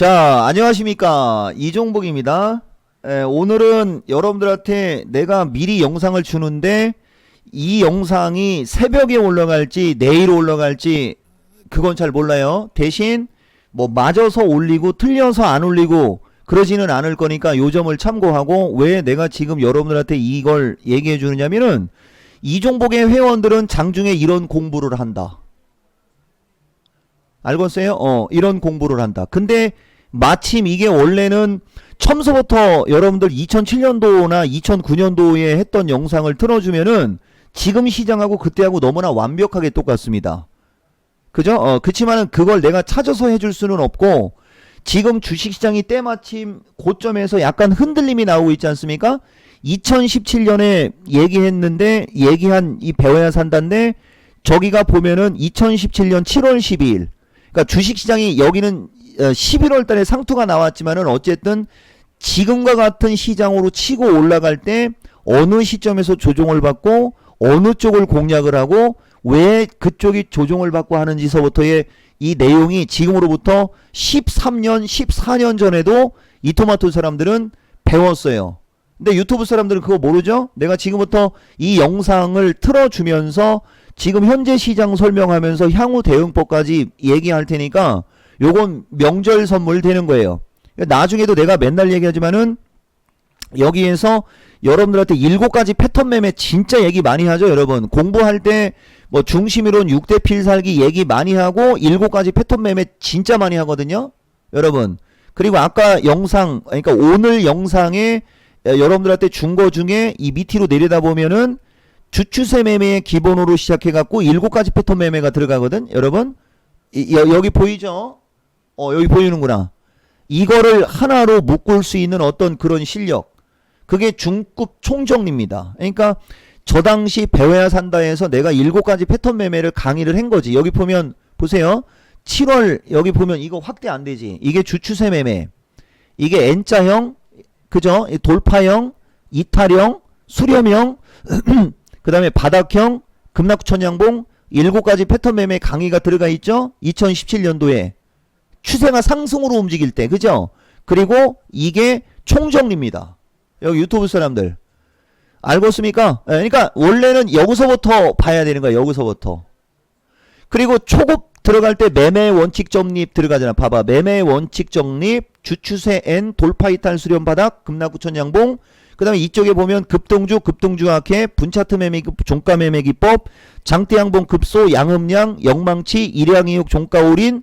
자, 안녕하십니까. 이종복입니다. 오늘은 여러분들한테 내가 미리 영상을 주는데 이 영상이 새벽에 올라갈지 내일 올라갈지 그건 잘 몰라요. 대신 뭐 맞아서 올리고 틀려서 안 올리고 그러지는 않을 거니까 요 점을 참고하고, 왜 내가 지금 여러분들한테 이걸 얘기해 주느냐면은 이종복의 회원들은 장중에 이런 공부를 한다. 알겠어요? 이런 공부를 한다. 근데 마침 이게 원래는 처음서부터 여러분들 2007년도나 2009년도에 했던 영상을 틀어주면은 지금 시장하고 그때하고 너무나 완벽하게 똑같습니다. 그죠? 그치만은 그걸 내가 찾아서 해줄 수는 없고, 지금 주식시장이 때마침 고점에서 약간 흔들림이 나오고 있지 않습니까? 2017년에 얘기했는데, 얘기한 이 배워야 산다인데, 저기가 보면은 2017년 7월 12일. 그러니까 주식시장이 여기는 11월 달에 상투가 나왔지만은 어쨌든 지금과 같은 시장으로 치고 올라갈 때 어느 시점에서 조정을 받고 어느 쪽을 공략을 하고 왜 그쪽이 조정을 받고 하는지서부터의 이 내용이 지금으로부터 13년, 14년 전에도 이토마토 사람들은 배웠어요. 근데 유튜브 사람들은 그거 모르죠? 내가 지금부터 이 영상을 틀어주면서 지금 현재 시장 설명하면서 향후 대응법까지 얘기할 테니까 요건 명절 선물 되는 거예요. 나중에도 내가 맨날 얘기하지만은 여기에서 여러분들한테 7가지 패턴 매매 진짜 얘기 많이 하죠. 여러분 공부할 때 뭐 중심이론 6대 필살기 얘기 많이 하고 7가지 패턴 매매 진짜 많이 하거든요. 여러분, 그리고 아까 영상, 그러니까 오늘 영상에 여러분들한테 준 거 중에 이 밑으로 내려다보면은 주추세 매매의 기본으로 시작해갖고 7가지 패턴 매매가 들어가거든. 여러분 여기 보이죠? 여기 보이는구나. 이거를 하나로 묶을 수 있는 어떤 그런 실력, 그게 중급 총정리입니다. 그러니까 저 당시 배워야 산다에서 내가 7가지 패턴 매매를 강의를 한 거지. 여기 보면 보세요. 7월 여기 보면 이거 확대 안 되지. 이게 주추세 매매, 이게 N자형, 그죠? 돌파형, 이탈형, 수렴형, 그 다음에 바닥형, 급락천양봉, 7가지 패턴 매매 강의가 들어가 있죠. 2017년도에 추세가 상승으로 움직일 때, 그죠? 그리고 이게 총정리입니다. 여기 유튜브 사람들 알겠습니까? 그러니까 원래는 여기서부터 봐야 되는 거야. 여기서부터. 그리고 초급 들어갈 때 매매 원칙 정립 들어가잖아. 봐봐. 매매 원칙 정립, 주추세 N, 돌파 이탈 수렴 바닥, 급락구천 양봉. 그 다음에 이쪽에 보면 급등주, 급등주학회, 분차트 매매, 종가 매매 기법, 장대 양봉 급소, 양음량, 영망치, 일양이육, 종가 올인,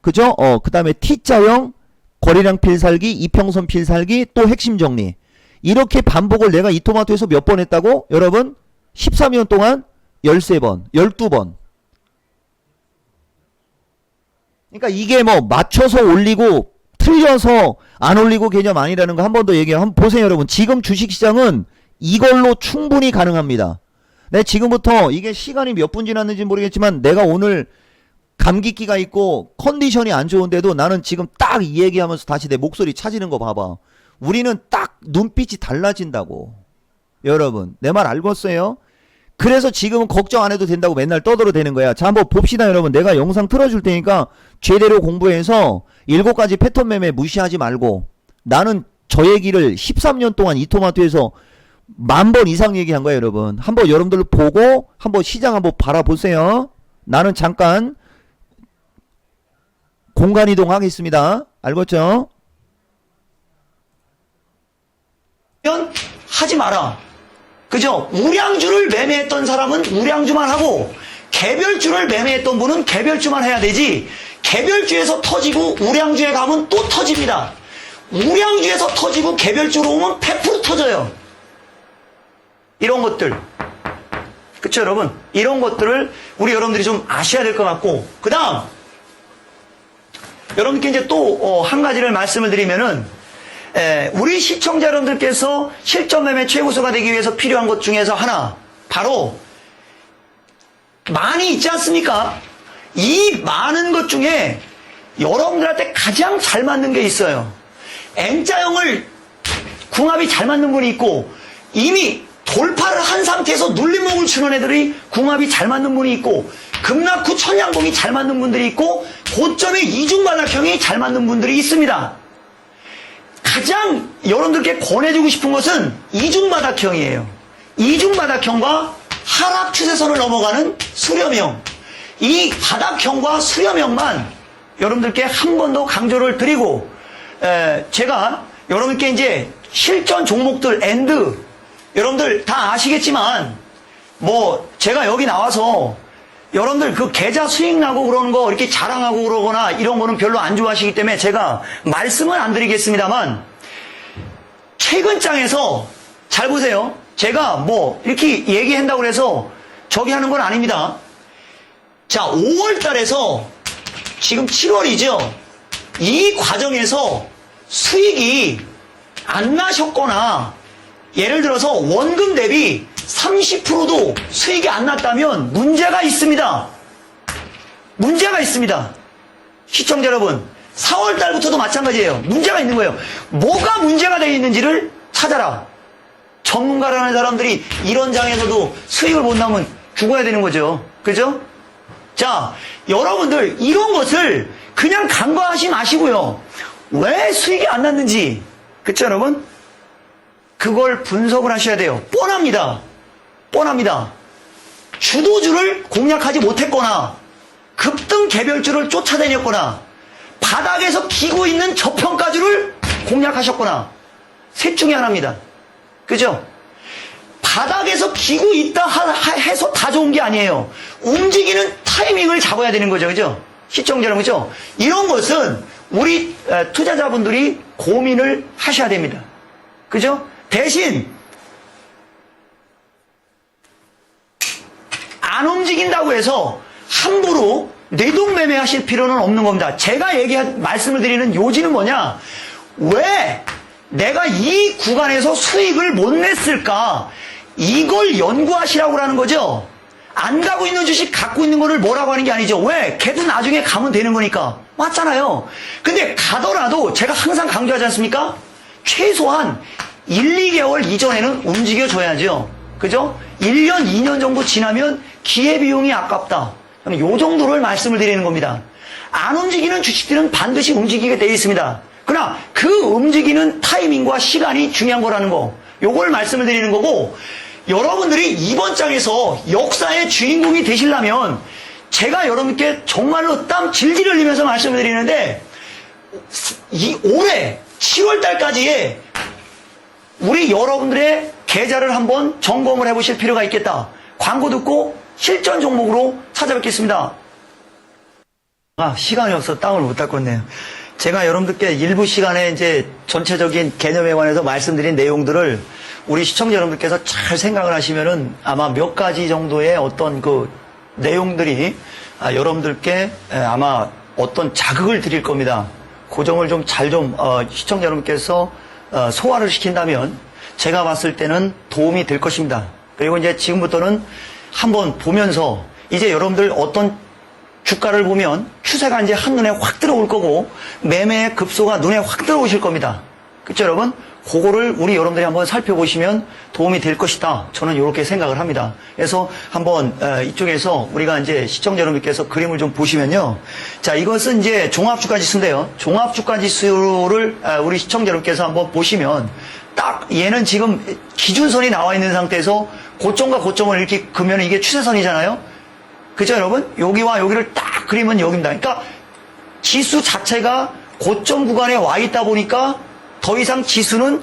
그죠? 그 다음에 T자형, 거래량 필살기, 이평선 필살기, 또 핵심 정리. 이렇게 반복을 내가 이토마토에서 몇 번 했다고? 여러분 13년 동안 13번, 12번. 그러니까 이게 뭐 맞춰서 올리고 틀려서 안 올리고 개념 아니라는 거 한 번 더 얘기해요. 한번 보세요. 여러분 지금 주식시장은 이걸로 충분히 가능합니다. 내 지금부터 이게 시간이 몇 분 지났는지 모르겠지만 내가 오늘 감기기가 있고 컨디션이 안 좋은데도 나는 지금 딱 이 얘기하면서 다시 내 목소리 차지는 거 봐봐. 우리는 딱 눈빛이 달라진다고. 여러분 내 말 알겠어요? 그래서 지금은 걱정 안 해도 된다고 맨날 떠들어 대는 거야. 자, 한번 봅시다. 여러분 내가 영상 틀어줄 테니까 제대로 공부해서 7가지 패턴 매매 무시하지 말고. 나는 저 얘기를 13년 동안 이토마토에서 10,000번 이상 얘기한 거야. 여러분 한번 여러분들 보고 한번 시장 한번 바라보세요. 나는 잠깐 공간 이동하겠습니다. 알겠죠? 하지 마라. 그죠? 우량주를 매매했던 사람은 우량주만 하고 개별주를 매매했던 분은 개별주만 해야 되지, 개별주에서 터지고 우량주에 가면 또 터집니다. 우량주에서 터지고 개별주로 오면 100% 터져요. 이런 것들, 그쵸 여러분? 이런 것들을 우리 여러분들이 좀 아셔야 될 것 같고, 그 다음 여러분께 이제 또 한 가지를 말씀을 드리면은, 우리 시청자 여러분들께서 실전 매매 최고수가 되기 위해서 필요한 것 중에서 하나, 바로 많이 있지 않습니까? 이 많은 것 중에 여러분들한테 가장 잘 맞는 게 있어요. N자형을 궁합이 잘 맞는 분이 있고, 이미 돌파를 한 상태에서 눌림목을 치는 애들이 궁합이 잘 맞는 분이 있고, 급락 후 천양봉이 잘 맞는 분들이 있고, 고점의 이중바닥형이 잘 맞는 분들이 있습니다. 가장 여러분들께 권해주고 싶은 것은 이중바닥형이에요. 이중바닥형과 하락 추세선을 넘어가는 수렴형. 이 바닥형과 수렴형만 여러분들께 한 번 더 강조를 드리고, 제가 여러분께 이제 실전 종목들 엔드 여러분들 다 아시겠지만, 뭐 제가 여기 나와서 여러분들 그 계좌 수익 나고 그러는 거 이렇게 자랑하고 그러거나 이런 거는 별로 안 좋아하시기 때문에 제가 말씀은 안 드리겠습니다만, 최근 장에서 잘 보세요. 제가 뭐 이렇게 얘기한다고 해서 저기 하는 건 아닙니다. 자, 5월 달에서 지금 7월이죠. 이 과정에서 수익이 안 나셨거나 예를 들어서 원금 대비 30%도 수익이 안 났다면 문제가 있습니다. 문제가 있습니다. 시청자 여러분, 4월 달부터도 마찬가지예요. 문제가 있는 거예요. 뭐가 문제가 되어 있는지를 찾아라. 전문가라는 사람들이 이런 장에서도 수익을 못 나면 죽어야 되는 거죠. 그죠? 자, 여러분들 이런 것을 그냥 간과하지 마시고요. 왜 수익이 안 났는지, 그쵸 여러분? 그걸 분석을 하셔야 돼요. 뻔합니다. 뻔합니다. 주도주를 공략하지 못했거나 급등 개별주를 쫓아다녔거나 바닥에서 기고 있는 저평가주를 공략하셨거나 셋 중에 하나입니다. 그죠? 바닥에서 기고 있다 해서 다 좋은 게 아니에요. 움직이는 타이밍을 잡아야 되는 거죠. 그죠? 시청자 여러분, 그죠? 이런 것은 우리 투자자분들이 고민을 하셔야 됩니다. 그죠? 대신 안 움직인다고 해서 함부로 뇌동매매 하실 필요는 없는 겁니다. 제가 말씀을 드리는 요지는 뭐냐? 왜 내가 이 구간에서 수익을 못 냈을까? 이걸 연구하시라고 하는 거죠. 안 가고 있는 주식 갖고 있는 거를 뭐라고 하는 게 아니죠. 왜? 걔도 나중에 가면 되는 거니까. 맞잖아요. 근데 가더라도 제가 항상 강조하지 않습니까? 최소한 1, 2개월 이전에는 움직여줘야죠. 그죠? 1년, 2년 정도 지나면 기회비용이 아깝다. 요 정도를 말씀을 드리는 겁니다. 안 움직이는 주식들은 반드시 움직이게 되어 있습니다. 그러나 그 움직이는 타이밍과 시간이 중요한 거라는 거. 요걸 말씀을 드리는 거고, 여러분들이 이번 장에서 역사의 주인공이 되시려면 제가 여러분께 정말로 땀 질질 흘리면서 말씀을 드리는데, 올해 7월 달까지의 우리 여러분들의 계좌를 한번 점검을 해보실 필요가 있겠다. 광고 듣고 실전 종목으로 찾아뵙겠습니다. 시간이 없어서 땀을 못 닦았네요. 제가 여러분들께 일부 시간에 이제 전체적인 개념에 관해서 말씀드린 내용들을 우리 시청자 여러분들께서 잘 생각을 하시면은 아마 몇 가지 정도의 어떤 그 내용들이 여러분들께 아마 어떤 자극을 드릴 겁니다. 그 점을 좀 시청자 여러분께서 소화를 시킨다면 제가 봤을 때는 도움이 될 것입니다. 그리고 이제 지금부터는 한번 보면서 이제 여러분들 어떤 주가를 보면 추세가 이제 한눈에 확 들어올 거고 매매의 급소가 눈에 확 들어오실 겁니다. 그렇죠 여러분? 그거를 우리 여러분들이 한번 살펴보시면 도움이 될 것이다. 저는 이렇게 생각을 합니다. 그래서 한번 이쪽에서 우리가 이제 시청자 여러분께서 그림을 좀 보시면요. 자, 이것은 이제 종합주가지수인데요. 종합주가지수를 우리 시청자 여러분께서 한번 보시면 딱 얘는 지금 기준선이 나와 있는 상태에서 고점과 고점을 이렇게 그으면 이게 추세선이잖아요. 그죠 여러분? 여기와 여기를 딱 그리면 여기입니다. 그러니까 지수 자체가 고점 구간에 와 있다 보니까 더 이상 지수는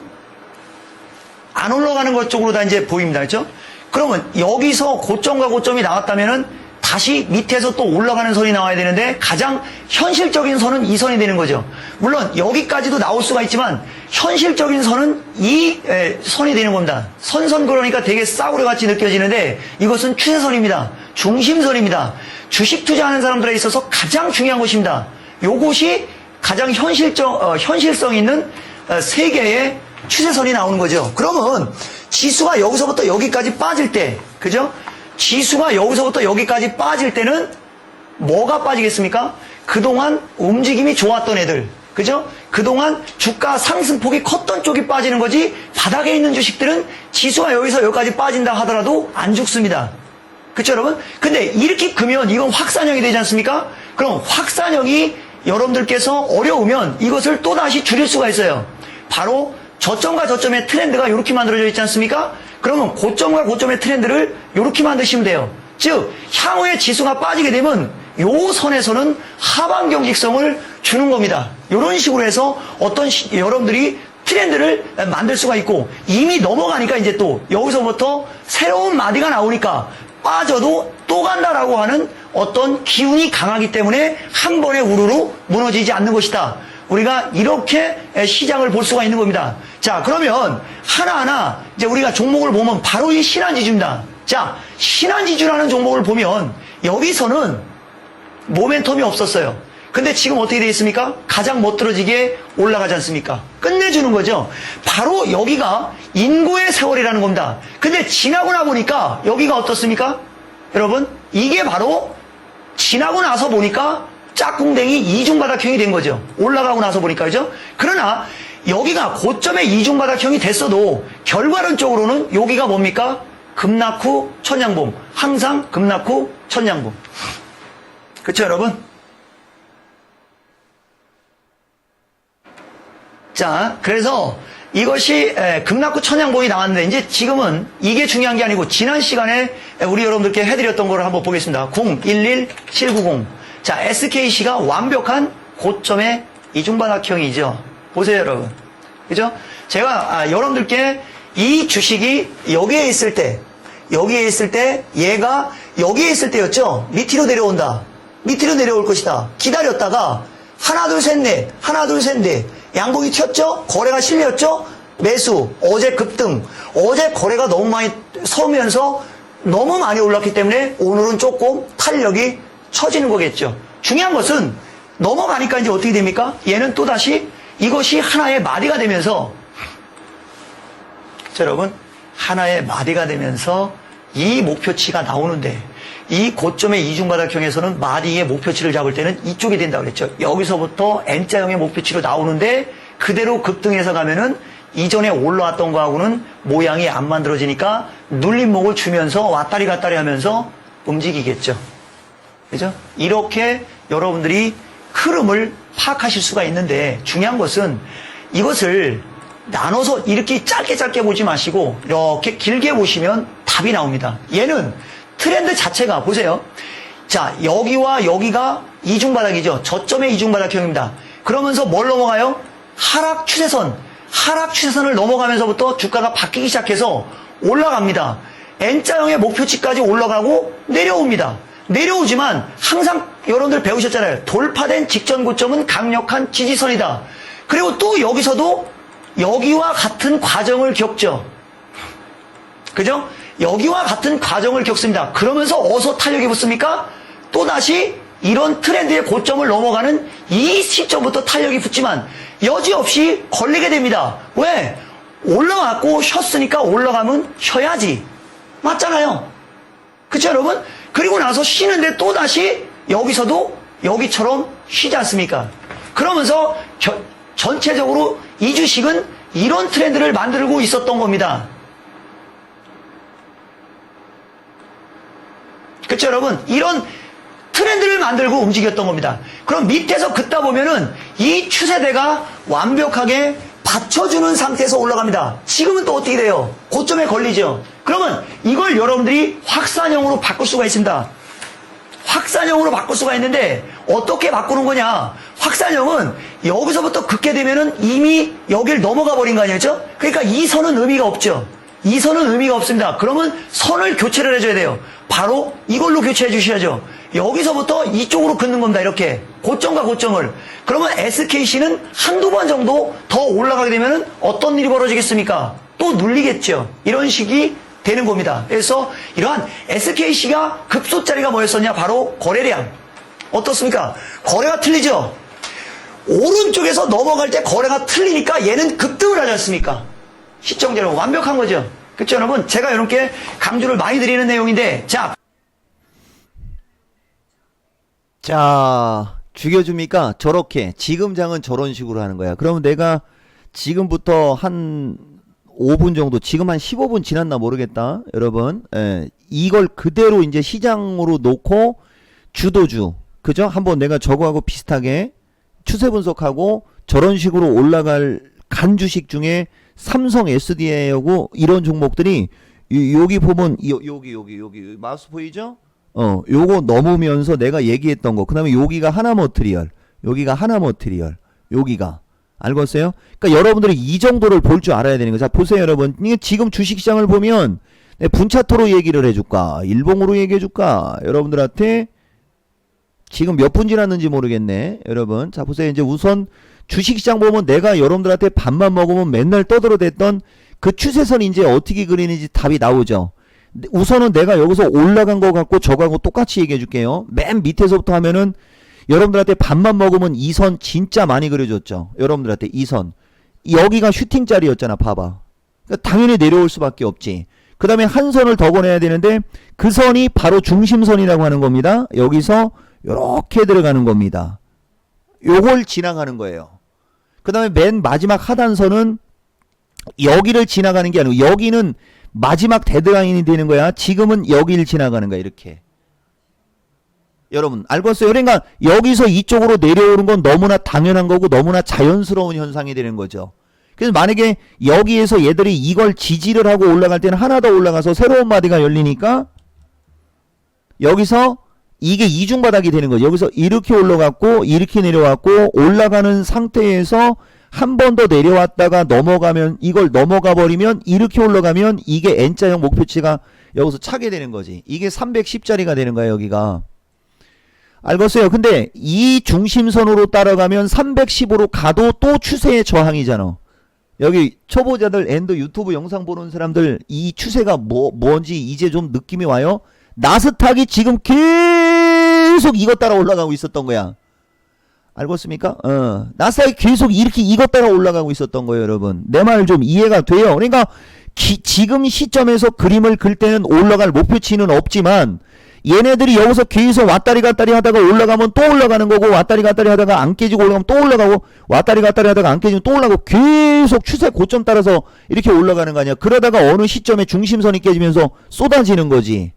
안 올라가는 것 쪽으로 다 이제 보입니다. 그렇죠? 그러면 여기서 고점과 고점이 나왔다면은 다시 밑에서 또 올라가는 선이 나와야 되는데 가장 현실적인 선은 이 선이 되는 거죠. 물론 여기까지도 나올 수가 있지만 현실적인 선은 이 선이 되는 겁니다. 선선 그러니까 되게 싸구려 같이 느껴지는데 이것은 추세선입니다. 중심선입니다. 주식 투자하는 사람들에 있어서 가장 중요한 것입니다. 요것이 가장 현실성 있는 세 개의 추세선이 나오는 거죠. 그러면 지수가 여기서부터 여기까지 빠질 때, 그죠? 지수가 여기서부터 여기까지 빠질 때는 뭐가 빠지겠습니까? 그동안 움직임이 좋았던 애들, 그죠? 그동안 주가 상승폭이 컸던 쪽이 빠지는 거지 바닥에 있는 주식들은 지수가 여기서 여기까지 빠진다 하더라도 안 죽습니다. 그쵸, 여러분? 근데 이렇게 크면 이건 확산형이 되지 않습니까? 그럼 확산형이 여러분들께서 어려우면 이것을 또다시 줄일 수가 있어요. 바로 저점과 저점의 트렌드가 이렇게 만들어져 있지 않습니까? 그러면 고점과 고점의 트렌드를 이렇게 만드시면 돼요. 즉, 향후에 지수가 빠지게 되면 요 선에서는 하방 경직성을 주는 겁니다. 이런 식으로 해서 여러분들이 트렌드를 만들 수가 있고, 이미 넘어가니까 이제 또 여기서부터 새로운 마디가 나오니까 빠져도 또 간다라고 하는 어떤 기운이 강하기 때문에 한 번에 우르르 무너지지 않는 것이다. 우리가 이렇게 시장을 볼 수가 있는 겁니다. 자, 그러면 하나하나 이제 우리가 종목을 보면 바로 이 신한지주입니다. 자, 신한지주라는 종목을 보면 여기서는 모멘텀이 없었어요. 근데 지금 어떻게 되어 있습니까? 가장 멋들어지게 올라가지 않습니까? 끝내주는 거죠. 바로 여기가 인고의 세월이라는 겁니다. 근데 지나고 나 보니까 여기가 어떻습니까? 여러분, 이게 바로 지나고 나서 보니까 짝꿍댕이 이중바닥형이 된 거죠. 올라가고 나서 보니까, 그죠? 그러나 여기가 고점의 이중바닥형이 됐어도 결과론적으로는 여기가 뭡니까? 급락 후 천양봉. 항상 급락 후 천양봉. 그쵸, 여러분? 자, 그래서 이것이 급락 후 천양봉이 나왔는데, 이제 지금은 이게 중요한 게 아니고 지난 시간에 우리 여러분들께 해드렸던 거를 한번 보겠습니다. 011790. 자, SKC가 완벽한 고점의 이중바닥형이죠. 보세요, 여러분. 그죠? 제가 여러분들께 이 주식이 여기에 있을 때 얘가 여기에 있을 때였죠. 밑으로 내려온다. 밑으로 내려올 것이다. 기다렸다가 하나 둘 셋 넷 양봉이 튀었죠. 거래가 실렸죠. 매수. 어제 급등. 어제 거래가 너무 많이 서면서 너무 많이 올랐기 때문에 오늘은 조금 탄력이 처지는 거겠죠. 중요한 것은 넘어가니까 이제 어떻게 됩니까? 얘는 또다시 이것이 하나의 마디가 되면서, 자, 여러분, 하나의 마디가 되면서 이 목표치가 나오는데, 이 고점의 이중바닥형에서는 마디의 목표치를 잡을 때는 이쪽이 된다고 그랬죠. 여기서부터 N자형의 목표치로 나오는데 그대로 급등해서 가면은 이전에 올라왔던 거하고는 모양이 안 만들어지니까 눌림목을 주면서 왔다리 갔다리 하면서 움직이겠죠. 그죠? 이렇게 여러분들이 흐름을 파악하실 수가 있는데, 중요한 것은 이것을 나눠서 이렇게 짧게 보지 마시고 이렇게 길게 보시면 답이 나옵니다. 얘는 트렌드 자체가 보세요. 자, 여기와 여기가 이중바닥이죠. 저점의 이중바닥형입니다. 그러면서 뭘 넘어가요? 하락 추세선을 넘어가면서부터 주가가 바뀌기 시작해서 올라갑니다. N자형의 목표치까지 올라가고 내려옵니다. 내려오지만 항상 여러분들 배우셨잖아요. 돌파된 직전 고점은 강력한 지지선이다. 그리고 또 여기서도 여기와 같은 과정을 겪죠. 그죠? 여기와 같은 과정을 겪습니다. 그러면서 어디서 탄력이 붙습니까? 또다시 이런 트렌드의 고점을 넘어가는 이 시점부터 탄력이 붙지만 여지없이 걸리게 됩니다. 왜? 올라갔고 쉬었으니까 올라가면 쉬어야지. 맞잖아요. 그쵸, 여러분? 그리고 나서 쉬는데 또다시 여기서도 여기처럼 쉬지 않습니까? 그러면서 전체적으로 이 주식은 이런 트렌드를 만들고 있었던 겁니다. 그쵸, 여러분? 이런 트렌드를 만들고 움직였던 겁니다. 그럼 밑에서 긋다 보면은 이 추세대가 완벽하게 받쳐주는 상태에서 올라갑니다. 지금은 또 어떻게 돼요? 고점에 걸리죠. 그러면 이걸 여러분들이 확산형으로 바꿀 수가 있습니다. 확산형으로 바꿀 수가 있는데 어떻게 바꾸는 거냐? 확산형은 여기서부터 긋게 되면은 이미 여길 넘어가 버린 거 아니겠죠? 그러니까 이 선은 의미가 없죠. 이 선은 의미가 없습니다. 그러면 선을 교체를 해줘야 돼요. 바로 이걸로 교체해 주셔야죠. 여기서부터 이쪽으로 긋는 겁니다. 이렇게 고점과 고점을. 그러면 SKC는 한두 번 정도 더 올라가게 되면 어떤 일이 벌어지겠습니까? 또 눌리겠죠. 이런 식이 되는 겁니다. 그래서 이러한 SKC가 급소짜리가 뭐였었냐? 바로 거래량. 어떻습니까? 거래가 틀리죠. 오른쪽에서 넘어갈 때 거래가 틀리니까 얘는 급등을 하지 않습니까? 시청자는 완벽한 거죠. 그렇죠, 여러분? 제가 이렇게 강조를 많이 드리는 내용인데, 자, 죽여줍니까? 저렇게 지금 장은 저런 식으로 하는 거야. 그러면 내가 지금부터 한 5분 정도, 지금 한 15분 지났나 모르겠다. 여러분, 예, 이걸 그대로 이제 시장으로 놓고 주도주, 그죠? 한번 내가 저거하고 비슷하게 추세 분석하고 저런 식으로 올라갈 간 주식 중에 삼성 SDI하고 이런 종목들이 여기 보면 여기 마우스 보이죠? 요거 넘으면서 내가 얘기했던 거. 그다음에 여기가 하나머트리얼, 여기가 하나머트리얼, 여기가 알겠어요? 그러니까 여러분들이 이 정도를 볼 줄 알아야 되는 거. 자, 보세요, 여러분. 이게 지금 주식시장을 보면 분차토로 얘기를 해줄까, 일봉으로 얘기해줄까, 여러분들한테 지금 몇 분 지났는지 모르겠네, 여러분. 자, 보세요. 이제 우선 주식시장 보면 내가 여러분들한테 밥만 먹으면 맨날 떠들어댔던 그 추세선이 이제 어떻게 그리는지 답이 나오죠. 우선은 내가 여기서 올라간 거 갖고 저거하고 똑같이 얘기해 줄게요. 맨 밑에서부터 하면은 여러분들한테 밥만 먹으면 이 선 진짜 많이 그려줬죠. 여러분들한테 이 선. 여기가 슈팅짜리였잖아. 봐봐. 그러니까 당연히 내려올 수밖에 없지. 그 다음에 한 선을 더 보내야 되는데 그 선이 바로 중심선이라고 하는 겁니다. 여기서 요렇게 들어가는 겁니다. 요걸 지나가는 거예요. 그 다음에 맨 마지막 하단선은 여기를 지나가는 게 아니고 여기는 마지막 데드라인이 되는 거야. 지금은 여기를 지나가는 거야. 이렇게. 여러분 알겠어요? 그러니까 여기서 이쪽으로 내려오는 건 너무나 당연한 거고 너무나 자연스러운 현상이 되는 거죠. 그래서 만약에 여기에서 얘들이 이걸 지지를 하고 올라갈 때는 하나 더 올라가서 새로운 마디가 열리니까 여기서 이게 이중바닥이 되는 거죠. 여기서 이렇게 올라갔고 이렇게 내려왔고 올라가는 상태에서 한 번 더 내려왔다가 넘어가면 이걸 넘어가 버리면 이렇게 올라가면 이게 N자형 목표치가 여기서 차게 되는 거지. 이게 310짜리가 되는 거야 여기가. 알겠어요? 근데 이 중심선으로 따라가면 315로 가도 또 추세의 저항이잖아. 여기 초보자들 엔더 유튜브 영상 보는 사람들 이 추세가 뭔지 이제 좀 느낌이 와요? 나스닥이 지금 계속 이것 따라 올라가고 있었던 거야. 알겠습니까? 나스닥이 계속 이렇게 이것 따라 올라가고 있었던 거예요, 여러분. 내 말 좀 이해가 돼요? 그러니까 지금 시점에서 그림을 그릴 때는 올라갈 목표치는 없지만 얘네들이 여기서 계속 왔다리 갔다리 하다가 올라가면 또 올라가는 거고 왔다리 갔다리 하다가 안 깨지고 올라가면 또 올라가고 왔다리 갔다리 하다가 안 깨지면 또 올라가고 계속 추세 고점 따라서 이렇게 올라가는 거 아니야. 그러다가 어느 시점에 중심선이 깨지면서 쏟아지는 거지.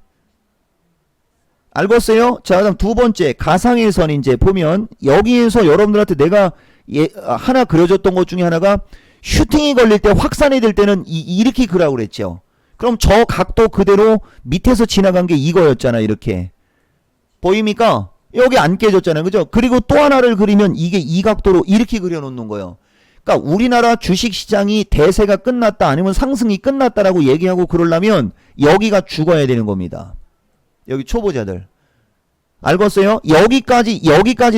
알겠어요? 자, 그다음 두 번째 가상의 선 이제 보면 여기에서 여러분들한테 내가 하나 그려줬던 것 중에 하나가 슈팅이 걸릴 때 확산이 될 때는 이렇게 그라고 그랬죠. 그럼 저 각도 그대로 밑에서 지나간 게 이거였잖아. 이렇게 보입니까? 여기 안 깨졌잖아요. 그죠? 그리고 또 하나를 그리면 이게 이 각도로 이렇게 그려놓는 거예요. 그러니까 우리나라 주식시장이 대세가 끝났다 아니면 상승이 끝났다라고 얘기하고 그러려면 여기가 죽어야 되는 겁니다. 여기 초보자들 알겠어요? 여기까지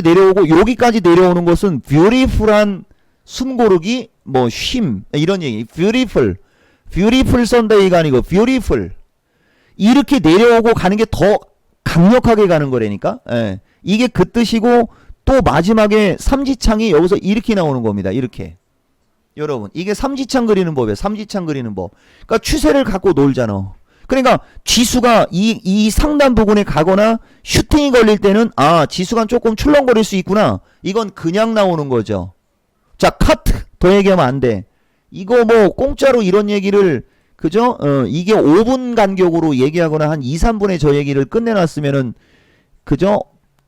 내려오고 여기까지 내려오는 것은 뷰티풀한 숨고르기 쉼 이런 얘기. 뷰티풀 선데이가 아니고 뷰티풀 이렇게 내려오고 가는 게 더 강력하게 가는 거라니까. 예. 이게 그 뜻이고 또 마지막에 삼지창이 여기서 이렇게 나오는 겁니다. 이렇게. 여러분 이게 삼지창 그리는 법이에요. 삼지창 그리는 법. 그러니까 추세를 갖고 놀잖아. 그러니까 지수가 이 상단 부분에 가거나 슈팅이 걸릴 때는 지수가 조금 출렁거릴 수 있구나. 이건 그냥 나오는 거죠. 자, 카트 더 얘기하면 안 돼. 이거 공짜로 이런 얘기를 그죠? 이게 5분 간격으로 얘기하거나 한 2, 3분에 저 얘기를 끝내놨으면은 그죠?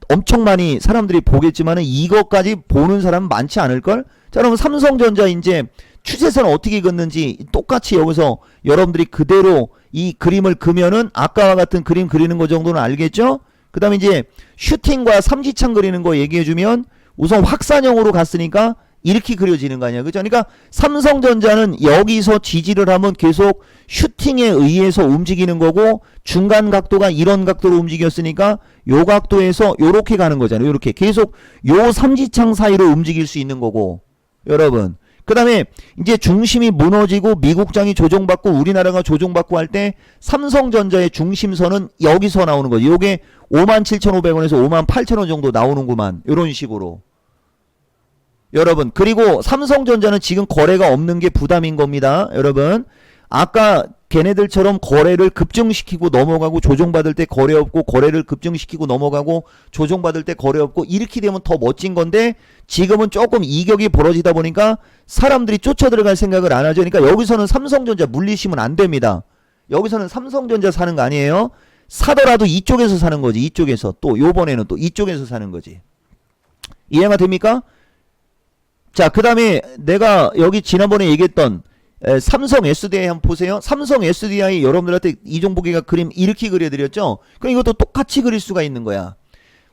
엄청 많이 사람들이 보겠지만은 이것까지 보는 사람은 많지 않을걸? 자, 그럼 삼성전자 이제 추세선 어떻게 긋는지 똑같이 여기서 여러분들이 그대로 이 그림을 그면은 아까와 같은 그림 그리는 거 정도는 알겠죠? 그 다음에 이제 슈팅과 삼지창 그리는 거 얘기해주면 우선 확산형으로 갔으니까 이렇게 그려지는 거 아니야. 그죠? 그러니까 삼성전자는 여기서 지지를 하면 계속 슈팅에 의해서 움직이는 거고 중간 각도가 이런 각도로 움직였으니까 요 각도에서 요렇게 가는 거잖아요. 요렇게 계속 요 삼지창 사이로 움직일 수 있는 거고 여러분. 그 다음에 이제 중심이 무너지고 미국장이 조정받고 우리나라가 조정받고 할 때 삼성전자의 중심선은 여기서 나오는 거죠. 요게 57,500원에서 58,000원 정도 나오는구만. 요런 식으로. 여러분 그리고 삼성전자는 지금 거래가 없는 게 부담인 겁니다. 여러분 아까 걔네들처럼 거래를 급증시키고 넘어가고 조정받을 때 거래 없고 거래를 급증시키고 넘어가고 조정받을 때 거래 없고 이렇게 되면 더 멋진 건데 지금은 조금 이격이 벌어지다 보니까 사람들이 쫓아들어갈 생각을 안 하죠. 그러니까 여기서는 삼성전자 물리시면 안 됩니다. 여기서는 삼성전자 사는 거 아니에요. 사더라도 이쪽에서 사는 거지. 이쪽에서 또 요번에는 또 이쪽에서 사는 거지. 이해가 됩니까? 자, 그 다음에 내가 여기 지난번에 얘기했던 삼성 SDI 한번 보세요. 삼성 SDI 여러분들한테 이종복이가 그림 이렇게 그려드렸죠. 그럼 이것도 똑같이 그릴 수가 있는 거야.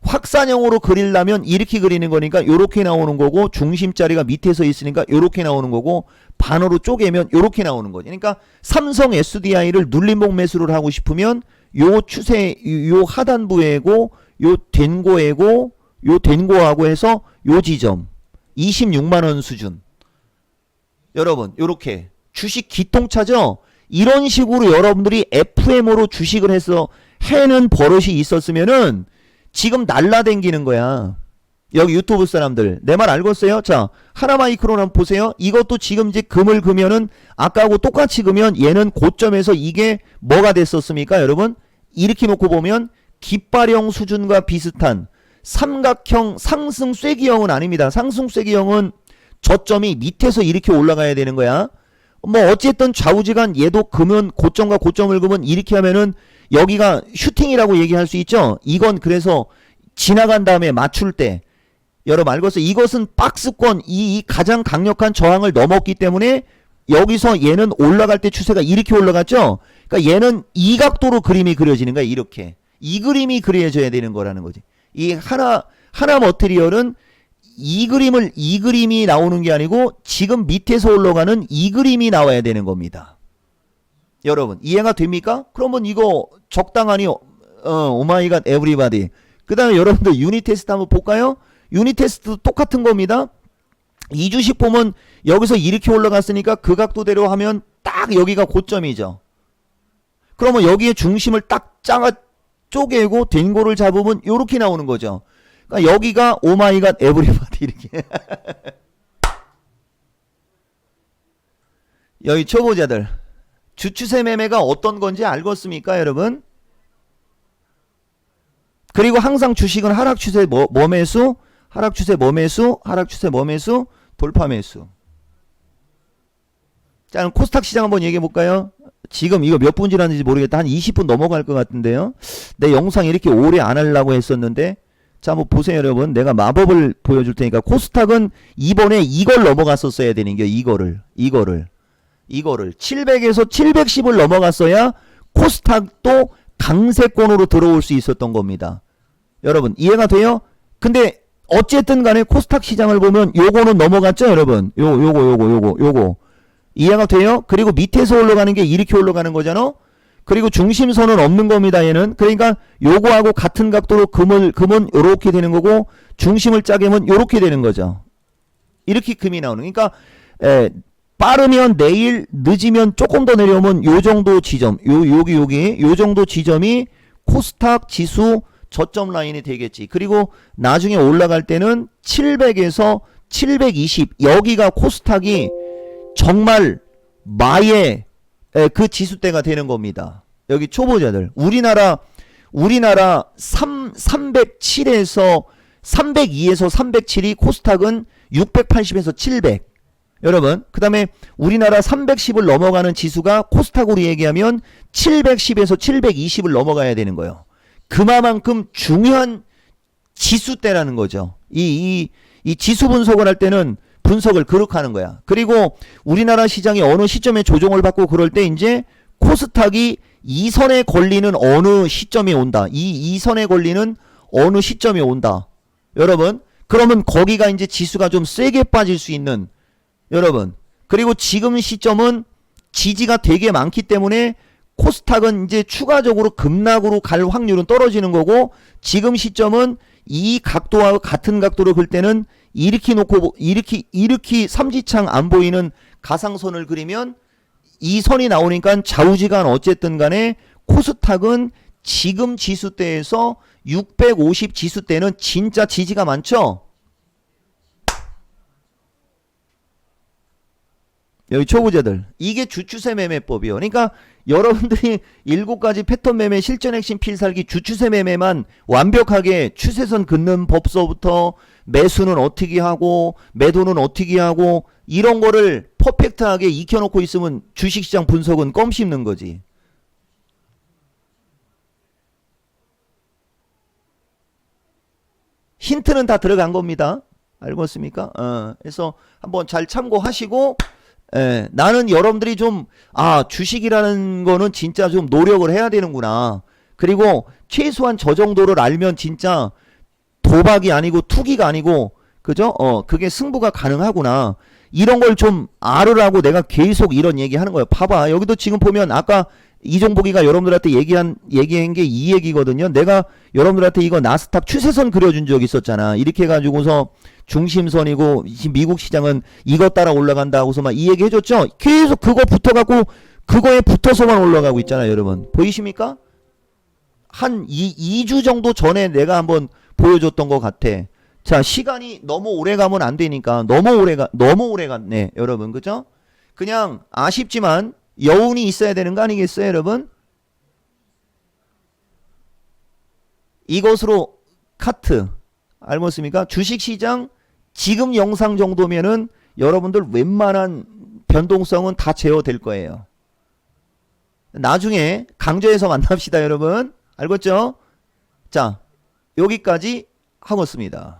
확산형으로 그리려면 이렇게 그리는 거니까 요렇게 나오는 거고 중심자리가 밑에서 있으니까 요렇게 나오는 거고 반으로 쪼개면 요렇게 나오는 거지. 그러니까 삼성 SDI를 눌림목 매수를 하고 싶으면 요 추세 요 하단부에고 요 된고에고 요 된고하고 해서 요 지점 26만원 수준. 여러분 요렇게 주식 기통차죠. 이런 식으로 여러분들이 FM으로 주식을 해서 해는 버릇이 있었으면은 지금 날라댕기는 거야. 여기 유튜브 사람들 내 말 알겠어요? 자, 하나마이크론 한번 보세요. 이것도 지금 이제 금을 그면은 아까하고 똑같이 그면 얘는 고점에서 이게 뭐가 됐었습니까? 여러분 이렇게 놓고 보면 깃발형 수준과 비슷한 삼각형 상승 쐐기형은 아닙니다. 상승 쐐기형은 저점이 밑에서 이렇게 올라가야 되는 거야. 뭐 어쨌든 좌우지간 얘도 금은 고점과 고점을 그면 이렇게 하면은 여기가 슈팅이라고 얘기할 수 있죠. 이건 그래서 지나간 다음에 맞출 때 여러분 알겠어요? 이것은 박스권 이 가장 강력한 저항을 넘었기 때문에 여기서 얘는 올라갈 때 추세가 이렇게 올라갔죠. 그러니까 얘는 이 각도로 그림이 그려지는 거야. 이렇게 이 그림이 그려져야 되는 거라는 거지. 이 하나 머티리얼은 이 그림이 나오는 게 아니고 지금 밑에서 올라가는 이 그림이 나와야 되는 겁니다. 여러분 이해가 됩니까? 그러면 이거 적당하니 오마이갓 에브리바디. 그 다음에 여러분들 유닛 테스트 한번 볼까요? 유닛 테스트도 똑같은 겁니다. 이 주식 보면 여기서 이렇게 올라갔으니까 그 각도대로 하면 딱 여기가 고점이죠. 그러면 여기에 중심을 딱 쪼개고 된고를 잡으면 요렇게 나오는 거죠. 그러니까 여기가 오마이갓 에브리바디 이렇게. 여기 초보자들 주추세 매매가 어떤 건지 알겠습니까 여러분? 그리고 항상 주식은 하락추세 매수, 하락추세 매수, 하락추세 매수, 돌파 매수. 자, 그럼 코스닥 시장 한번 얘기해 볼까요? 지금 이거 몇 분 지났는지 모르겠다. 한 20분 넘어갈 것 같은데요. 내 영상 이렇게 오래 안 하려고 했었는데 자, 한번 보세요 여러분. 내가 마법을 보여줄 테니까 코스닥은 이번에 이걸 넘어갔었어야 되는 게 이거를 700에서 710을 넘어갔어야 코스닥도 강세권으로 들어올 수 있었던 겁니다. 여러분 이해가 돼요? 근데 어쨌든 간에 코스닥 시장을 보면 요거는 넘어갔죠 여러분. 요거 이해가 돼요? 그리고 밑에서 올라가는 게 이렇게 올라가는 거잖아. 그리고 중심선은 없는 겁니다 얘는. 그러니까 요거하고 같은 각도로 금은 요렇게 되는 거고 중심을 짜게면 요렇게 되는 거죠. 이렇게 금이 나오는. 그러니까 빠르면 내일, 늦으면 조금 더 내려오면 요 정도 지점, 여기 요 정도 지점이 코스닥 지수 저점 라인이 되겠지. 그리고 나중에 올라갈 때는 700에서 720 여기가 코스닥이 정말 마의 그 지수대가 되는 겁니다. 여기 초보자들 우리나라 307에서 302에서 307이 코스닥은 680에서 700 여러분 그 다음에 우리나라 310을 넘어가는 지수가 코스닥으로 얘기하면 710에서 720을 넘어가야 되는 거예요. 그만큼 중요한 지수대라는 거죠. 이 지수 분석을 할 때는 분석을 그렇게 하는 거야. 그리고 우리나라 시장이 어느 시점에 조정을 받고 그럴 때 이제 코스닥이 이 선에 걸리는 어느 시점이 온다. 이 선에 걸리는 어느 시점이 온다. 여러분 그러면 거기가 이제 지수가 좀 세게 빠질 수 있는 여러분 그리고 지금 시점은 지지가 되게 많기 때문에 코스닥은 이제 추가적으로 급락으로 갈 확률은 떨어지는 거고 지금 시점은 이 각도와 같은 각도로 글 때는 이렇게 놓고 이렇게 삼지창 안 보이는 가상선을 그리면 이 선이 나오니까 좌우지간 어쨌든 간에 코스닥은 지금 지수대에서 650 지수대는 진짜 지지가 많죠. 여기 초보자들. 이게 주추세 매매법이요. 그러니까 여러분들이 7가지 패턴 매매 실전 핵심 필살기 주추세 매매만 완벽하게 추세선 긋는 법서부터 매수는 어떻게 하고 매도는 어떻게 하고 이런 거를 퍼펙트하게 익혀놓고 있으면 주식시장 분석은 껌 씹는 거지. 힌트는 다 들어간 겁니다. 알겠습니까? 그래서 한번 잘 참고하시고, 나는 여러분들이 좀, 주식이라는 거는 진짜 좀 노력을 해야 되는구나. 그리고 최소한 저 정도를 알면 진짜 도박이 아니고 투기가 아니고, 그죠? 그게 승부가 가능하구나. 이런 걸 좀 알으라고 내가 계속 이런 얘기 하는 거예요. 봐봐. 여기도 지금 보면 아까 이종복이가 여러분들한테 얘기한 게 이 얘기거든요. 내가 여러분들한테 이거 나스닥 추세선 그려준 적 있었잖아. 이렇게 해가지고서 중심선이고 미국 시장은 이거 따라 올라간다 하고서 막 이 얘기 해줬죠. 계속 그거 붙어갖고 그거에 붙어서만 올라가고 있잖아요, 여러분. 보이십니까? 한 2주 정도 전에 내가 한번 보여줬던 것 같아. 자, 시간이 너무 오래 가면 안 되니까 너무 오래 갔네, 여러분. 그죠? 그냥 아쉽지만 여운이 있어야 되는 거 아니겠어요, 여러분? 이것으로 카트 알겠습니까? 주식시장 지금 영상 정도면은 여러분들 웬만한 변동성은 다 제어될 거예요. 나중에 강좌에서 만납시다, 여러분. 알겠죠? 자, 여기까지 하겠습니다.